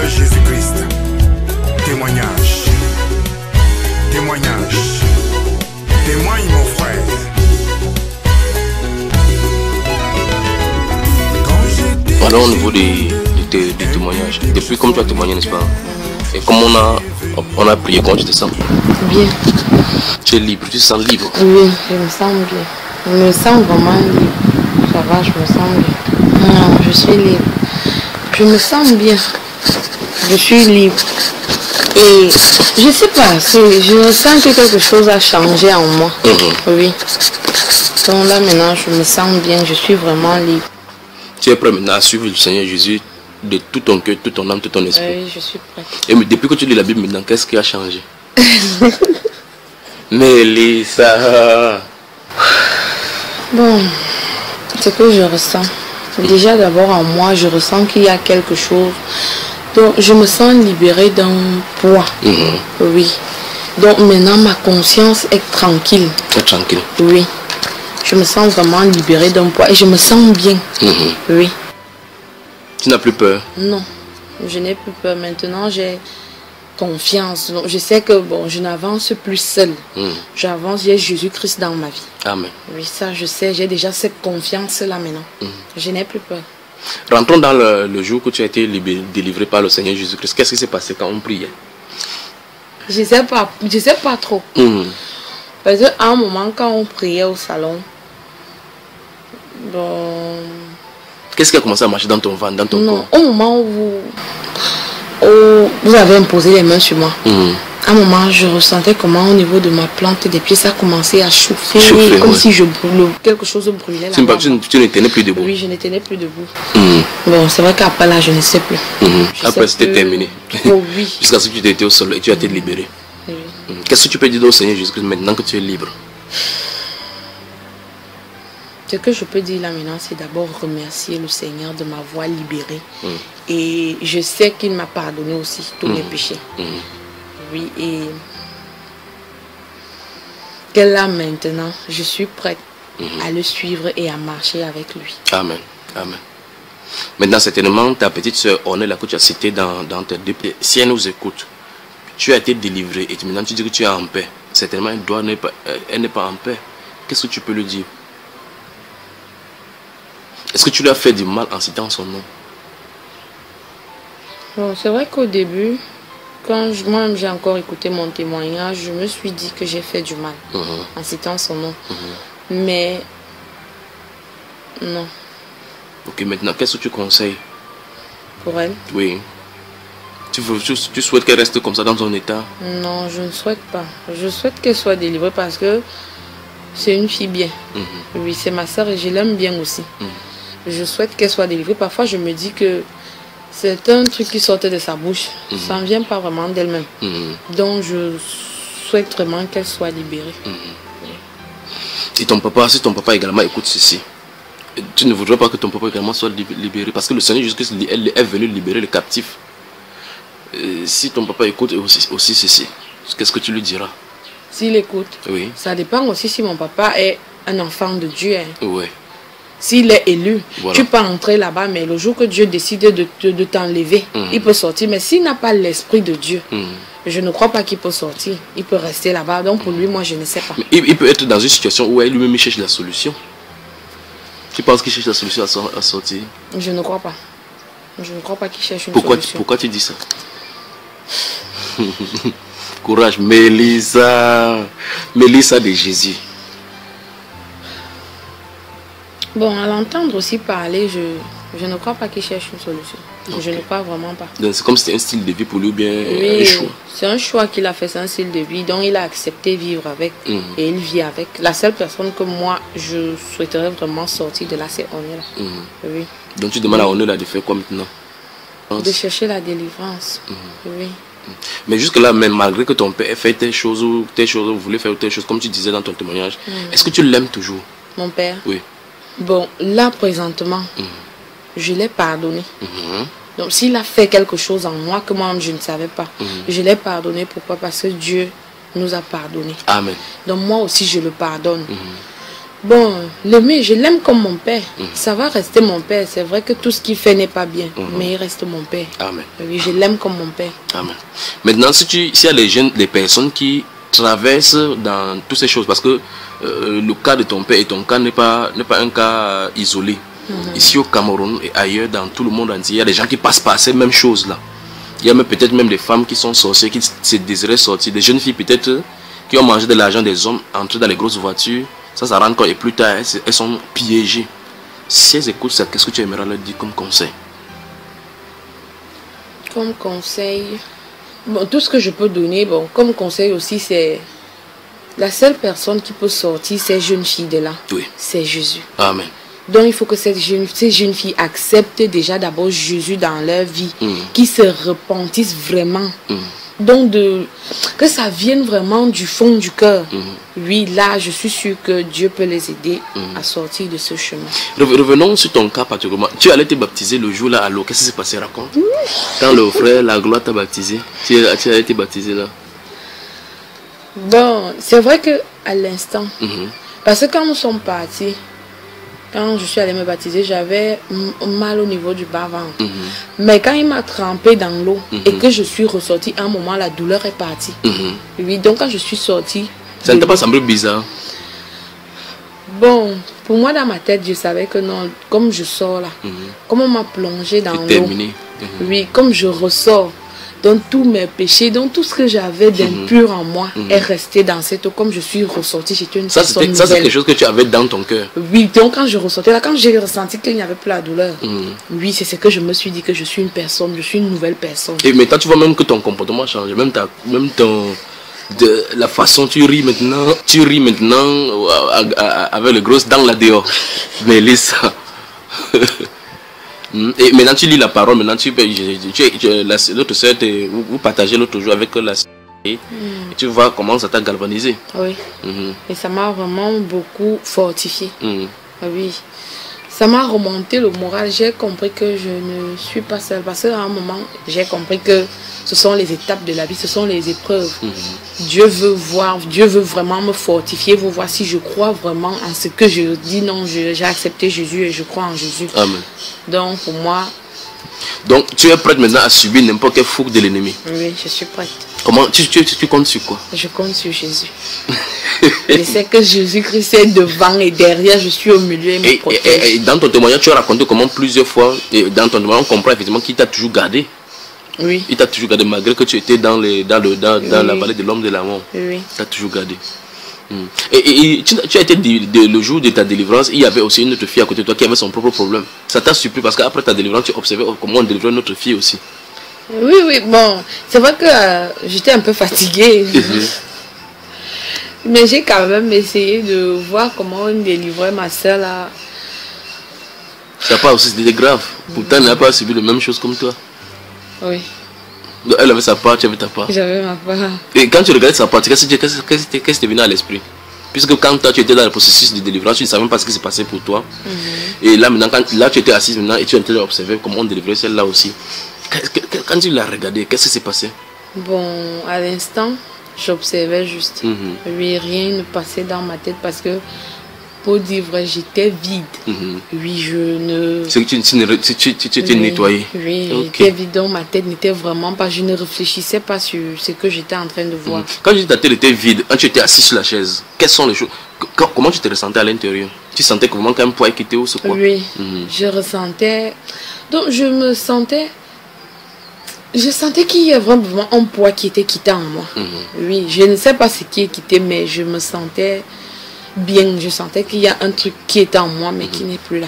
Jésus-Christ. Témoignage. Témoignage. Témoigne mon frère. Alors au niveau des témoignages, depuis comme tu as témoigné, n'est-ce pas? Et comme on a prié, comment tu te sens? Bien. Tu es libre, tu te sens libre? Oui, je me sens bien. Je me sens vraiment libre. Ça va, je me sens bien. Non, je suis libre. Je me sens bien. Je suis libre. Et je sais pas, je sens que quelque chose a changé en moi. Oui. Donc là maintenant, je me sens bien, je suis vraiment libre. Tu es prêt maintenant à suivre le Seigneur Jésus de tout ton cœur, toute ton âme, tout ton esprit? Oui, je suis prête. Et depuis que tu lis la Bible maintenant, qu'est-ce qui a changé? Mélissa. Bon, ce que je ressens. Déjà d'abord en moi, je ressens qu'il y a quelque chose. Donc je me sens libérée d'un poids. Oui. Donc maintenant ma conscience est tranquille. Tu es tranquille? Oui. Je me sens vraiment libérée d'un poids et je me sens bien. Oui. Tu n'as plus peur? Non, je n'ai plus peur. Maintenant, j'ai confiance. Donc, je sais que bon, je n'avance plus seule. J'avance, j'ai Jésus-Christ dans ma vie. Amen. Oui, ça je sais, j'ai déjà cette confiance-là maintenant. Je n'ai plus peur. Rentrons dans le jour où tu as été délivré par le Seigneur Jésus-Christ. Qu'est-ce qui s'est passé quand on priait? Je sais pas trop. Parce qu'à un moment, quand on priait au salon, bon... Qu'est-ce qui a commencé à marcher dans ton ventre, dans ton corps? Au moment où vous avez imposé les mains sur moi, à un moment, je ressentais comment au niveau de ma plante des pieds, ça commençait à chauffer comme si quelque chose brûlait là-bas. Tu ne tenais plus debout? Oui, je ne tenais plus debout. Bon, c'est vrai qu'après là, je ne sais plus. Après, c'était terminé. Oh, oui. Jusqu'à ce que tu étais au sol et tu as été libéré. Qu'est-ce que tu peux dire au Seigneur Jésus-Christ maintenant que tu es libre? Ce que je peux dire là maintenant, c'est d'abord remercier le Seigneur de m'avoir libéré. Et je sais qu'il m'a pardonné aussi tous mes péchés. Oui, et que là maintenant, je suis prête à le suivre et à marcher avec lui. Amen. Amen. Maintenant, certainement, ta petite soeur Ornella que tu as citée dans tes deux, si elle nous écoute, tu as été délivré et maintenant tu dis que tu es en paix. Certainement, elle n'est pas en paix. Qu'est-ce que tu peux lui dire? Est-ce que tu lui as fait du mal en citant son nom? Bon, c'est vrai qu'au début, quand moi-même j'ai encore écouté mon témoignage, je me suis dit que j'ai fait du mal en citant son nom. Mais non. Ok, maintenant, qu'est-ce que tu conseilles? Pour elle? Oui. Tu souhaites qu'elle reste comme ça dans son état? Non, je ne souhaite pas. Je souhaite qu'elle soit délivrée parce que c'est une fille bien. Oui, c'est ma soeur et je l'aime bien aussi. Je souhaite qu'elle soit délivrée. Parfois, je me dis que c'est un truc qui sortait de sa bouche. Ça ne vient pas vraiment d'elle-même. Donc, je souhaite vraiment qu'elle soit libérée. Si ton papa également écoute ceci, tu ne voudrais pas que ton papa également soit libéré parce que le Seigneur Jésus-Christ est venu libérer les captifs. Si ton papa écoute aussi ceci, qu'est-ce que tu lui diras? S'il écoute, oui. Ça dépend aussi si mon papa est un enfant de Dieu. Oui. S'il est élu, voilà. Tu peux entrer là-bas, mais le jour que Dieu décide de t'enlever, il peut sortir. Mais s'il n'a pas l'esprit de Dieu, je ne crois pas qu'il peut sortir. Il peut rester là-bas. Donc pour lui, moi, je ne sais pas. Mais il peut être dans une situation où lui-même cherche la solution. Tu penses qu'il cherche la solution à sortir? Je ne crois pas. Je ne crois pas qu'il cherche une solution. Pourquoi tu dis ça? Courage, Mélissa. Mélissa de Jésus. Bon, à l'entendre aussi parler, je ne crois pas qu'il cherche une solution. Okay. Je ne crois vraiment pas. Donc c'est comme si c'était un style de vie pour lui ou bien oui, un choix? C'est un choix qu'il a fait, c'est un style de vie dont il a accepté vivre avec et il vit avec. La seule personne que moi, je souhaiterais vraiment sortir de là, c'est Ornella. Oui. Donc tu demandes à Ornella de faire quoi maintenant? De chercher la délivrance. Oui. Mais jusque-là, même malgré que ton père ait fait telle chose ou voulait faire telle chose, comme tu disais dans ton témoignage, est-ce que tu l'aimes toujours? Mon père? Oui. Bon, là, présentement, je l'ai pardonné. Donc, s'il a fait quelque chose en moi que moi-même, je ne savais pas, je l'ai pardonné. Pourquoi? Parce que Dieu nous a pardonné. Amen. Donc, moi aussi, je le pardonne. Bon, l'aimer, je l'aime comme mon père. Ça va rester mon père. C'est vrai que tout ce qu'il fait n'est pas bien, mais il reste mon père. Amen. Oui, je l'aime comme mon père. Amen. Maintenant, s'il y a les jeunes, les personnes qui traversent dans toutes ces choses, parce que le cas de ton père et ton cas n'est pas un cas isolé. Ici au Cameroun et ailleurs, dans tout le monde entier, il y a des gens qui passent par ces mêmes choses-là. Il y a peut-être même des femmes qui sont sorcières, qui se désiraient sortir, des jeunes filles peut-être qui ont mangé de l'argent des hommes, entrées dans les grosses voitures, ça rend compte, et plus tard, elles sont piégées. Si elles écoutent ça, qu'est-ce que tu aimerais leur dire comme conseil? Comme conseil, bon, tout ce que je peux donner, bon, comme conseil aussi, c'est la seule personne qui peut sortir ces jeunes filles de là. Oui. C'est Jésus. Amen. Donc il faut que ces jeunes filles acceptent déjà d'abord Jésus dans leur vie, qu'ils se repentissent vraiment. Donc que ça vienne vraiment du fond du cœur. Oui, là je suis sûr que Dieu peut les aider à sortir de ce chemin. Revenons sur ton cas particulièrement. Tu allais te baptiser le jour là à l'eau. Qu'est-ce qui s'est passé? Raconte. Quand le frère, la gloire t'a baptisé, tu allais te baptiser là. Bon, c'est vrai que à l'instant, parce que quand nous sommes partis, quand je suis allée me baptiser, j'avais mal au niveau du bas-ventre. Mais quand il m'a trempé dans l'eau et que je suis ressortie, à un moment, la douleur est partie. Oui, donc quand je suis sortie... Ça ne t'a pas semblé bizarre? Bon, pour moi, dans ma tête, je savais que non, comme je sors là, comme on m'a plongé dans l'eau, oui, comme je ressors, donc tous mes péchés, donc tout ce que j'avais d'impur en moi est resté dans cette eau. Comme je suis ressortie, j'étais une personne nouvelle. Ça, c'est quelque chose que tu avais dans ton cœur. Oui, donc quand je ressortais là, quand j'ai ressenti qu'il n'y avait plus la douleur, oui, c'est ce que je me suis dit, que je suis une personne, je suis une nouvelle personne. Et maintenant, tu vois même que ton comportement a changé, la façon tu ris maintenant avec le gros dents là dehors. Mais Lisa... Et maintenant tu lis la parole, maintenant l'autre soeur, vous partagez l'autre jour avec la soeur et tu vois comment ça t'a galvanisé. Oui, et ça m'a vraiment beaucoup fortifié. Oui, ça m'a remonté le moral. J'ai compris que je ne suis pas seule, parce qu'à un moment j'ai compris que ce sont les étapes de la vie, ce sont les épreuves. Dieu veut vraiment me fortifier, vous voir si je crois vraiment en ce que je dis. Non, j'ai accepté Jésus et je crois en Jésus. Amen. Donc pour moi... Donc tu es prête maintenant à subir n'importe quelle fougue de l'ennemi? Oui, je suis prête. Comment tu comptes sur quoi? Je compte sur Jésus. Je sais que Jésus-Christ est devant et derrière, je suis au milieu et me protège. Et dans ton témoignage, tu as raconté comment plusieurs fois, et dans ton témoignage, on comprend effectivement qu'il t'a toujours gardé. Oui. Il t'a toujours gardé malgré que tu étais dans la vallée de l'homme de la mort. Oui. Il t'a toujours gardé. Et tu as été le jour de ta délivrance, il y avait aussi une autre fille à côté de toi qui avait son propre problème. Ça t'a surpris parce qu'après ta délivrance, tu observais comment on délivrait notre fille aussi. Oui, bon, c'est vrai que j'étais un peu fatiguée. Mais j'ai quand même essayé de voir comment on délivrait ma soeur là. Ça n'a pas aussi été grave. Pourtant, elle n'a pas subi la même chose comme toi. Oui. Elle avait sa part, tu avais ta part. J'avais ma part. Et quand tu regardais sa part, qu'est-ce qui te venait à l'esprit? Puisque quand toi tu étais dans le processus de délivrance, tu ne savais même pas ce qui s'est passé pour toi. Et là maintenant, là tu étais assise maintenant et tu étais observé comment on délivrait celle-là aussi. Quand tu l'as regardé, qu'est-ce qui s'est passé? Bon, à l'instant, j'observais juste. Oui, rien ne passait dans ma tête parce que, pour dire vrai, j'étais vide. Oui, je ne... C'est que tu étais nettoyé. Oui, j'étais vide, donc ma tête n'était vraiment pas... Je ne réfléchissais pas sur ce que j'étais en train de voir. Quand je dis ta tête était vide, quand tu étais assis sur la chaise, quelles sont les choses... Comment tu te ressentais à l'intérieur? Tu sentais comment un poids quittait ou c'est quoi? Oui, je ressentais... Donc je me sentais... Je sentais qu'il y avait vraiment un poids qui était quitté en moi. Oui, je ne sais pas ce qui est quitté, mais je me sentais bien. Je sentais qu'il y a un truc qui est en moi, mais qui n'est plus là.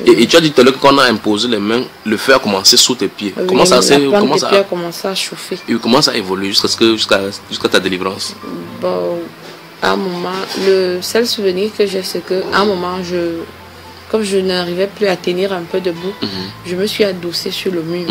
Et tu as dit tout à l'heure que quand on a imposé les mains, le feu a commencé sous tes pieds. Oui, comment ça a commencé à chauffer. Et comment ça a évolué jusqu'à ta délivrance? Bon, à un moment, le seul souvenir que j'ai, c'est qu'à un moment, comme je n'arrivais plus à tenir un peu debout, je me suis adossée sur le mur.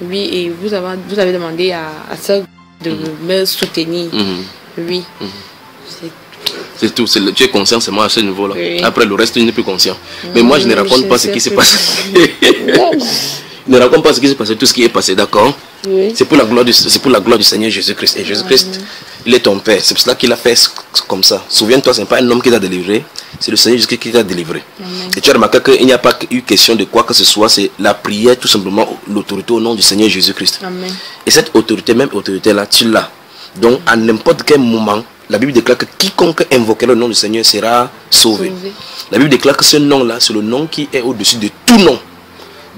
Oui, et vous avez demandé à ça de me soutenir. Oui. C'est tout. Tu es conscient seulement à ce niveau-là. Oui. Après, le reste, tu n'es plus conscient. Mais moi, je ne raconte pas ce qui s'est passé. Je ne raconte pas ce qui s'est passé, tout ce qui est passé, d'accord? Oui. C'est pour la gloire du Seigneur Jésus-Christ. Et Jésus-Christ Il est ton père. C'est pour cela qu'il a fait comme ça. Souviens-toi, ce n'est pas un homme qui t'a délivré, c'est le Seigneur Jésus qui t'a délivré. Amen. Et tu as remarqué qu'il n'y a pas eu question de quoi que ce soit, c'est la prière, tout simplement, l'autorité au nom du Seigneur Jésus-Christ. Et cette autorité, même autorité-là, tu l'as. Donc, à n'importe quel moment, la Bible déclare que quiconque invoquera le nom du Seigneur sera sauvé. La Bible déclare que ce nom-là, c'est le nom qui est au-dessus de tout nom,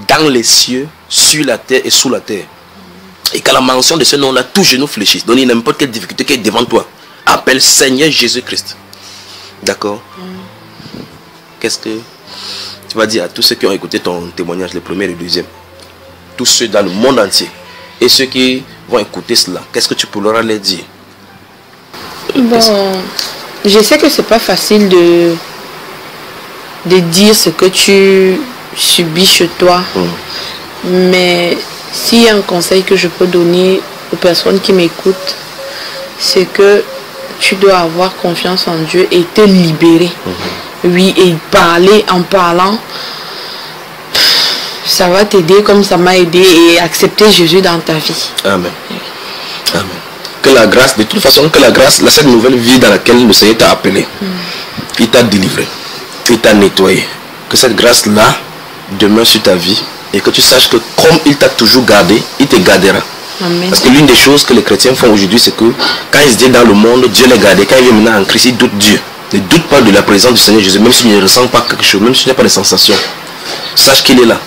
dans les cieux, sur la terre et sous la terre. Et qu'à la mention de ce nom-là, tout genou fléchit. Donc, il n'y a n'importe quelle difficulté qui est devant toi. Appelle Seigneur Jésus-Christ. D'accord? Qu'est-ce que tu vas dire à tous ceux qui ont écouté ton témoignage, le premier et le deuxième? Tous ceux dans le monde entier. Et ceux qui vont écouter cela, qu'est-ce que tu pourras leur dire? Bon, je sais que c'est pas facile de dire ce que tu subis chez toi. Mais s'il y a un conseil que je peux donner aux personnes qui m'écoutent, c'est que tu dois avoir confiance en Dieu et te libérer. Oui, et en parlant, ça va t'aider comme ça m'a aidé, et accepter Jésus dans ta vie. Amen. Amen. Que la grâce, de toute façon, que la grâce, cette nouvelle vie dans laquelle le Seigneur t'a appelé, il t'a délivré, il t'a nettoyé. Que cette grâce-là demeure sur ta vie. Et que tu saches que comme il t'a toujours gardé, il te gardera. Amen. Parce que l'une des choses que les chrétiens font aujourd'hui, c'est que quand ils se disent dans le monde, Dieu les garde. Quand ils viennent maintenant en Christ, ils doutent Dieu. Ne doute pas de la présence du Seigneur Jésus, même s'il ne ressent pas quelque chose, même s'il n'y a pas de sensation. Sache qu'il est là.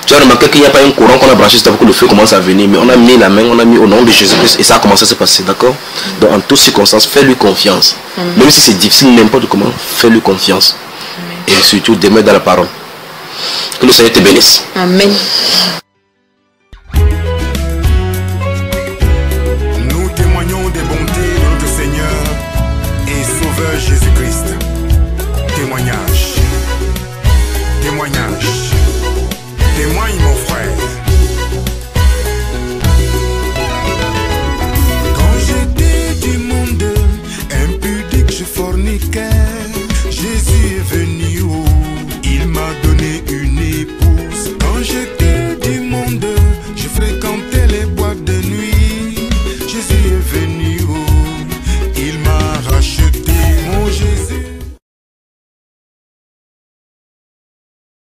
Tu as remarqué qu'il n'y a pas un courant qu'on a branché, c'est pour que le feu commence à venir. Mais on a mis la main, on a mis au nom de Jésus-Christ et ça a commencé à se passer, d'accord? Donc en toutes circonstances, fais-lui confiance. Amen. Même si c'est difficile, n'importe comment, fais-lui confiance. Amen. Et surtout, demeure dans la parole. Que le Seigneur te bénisse. Amen.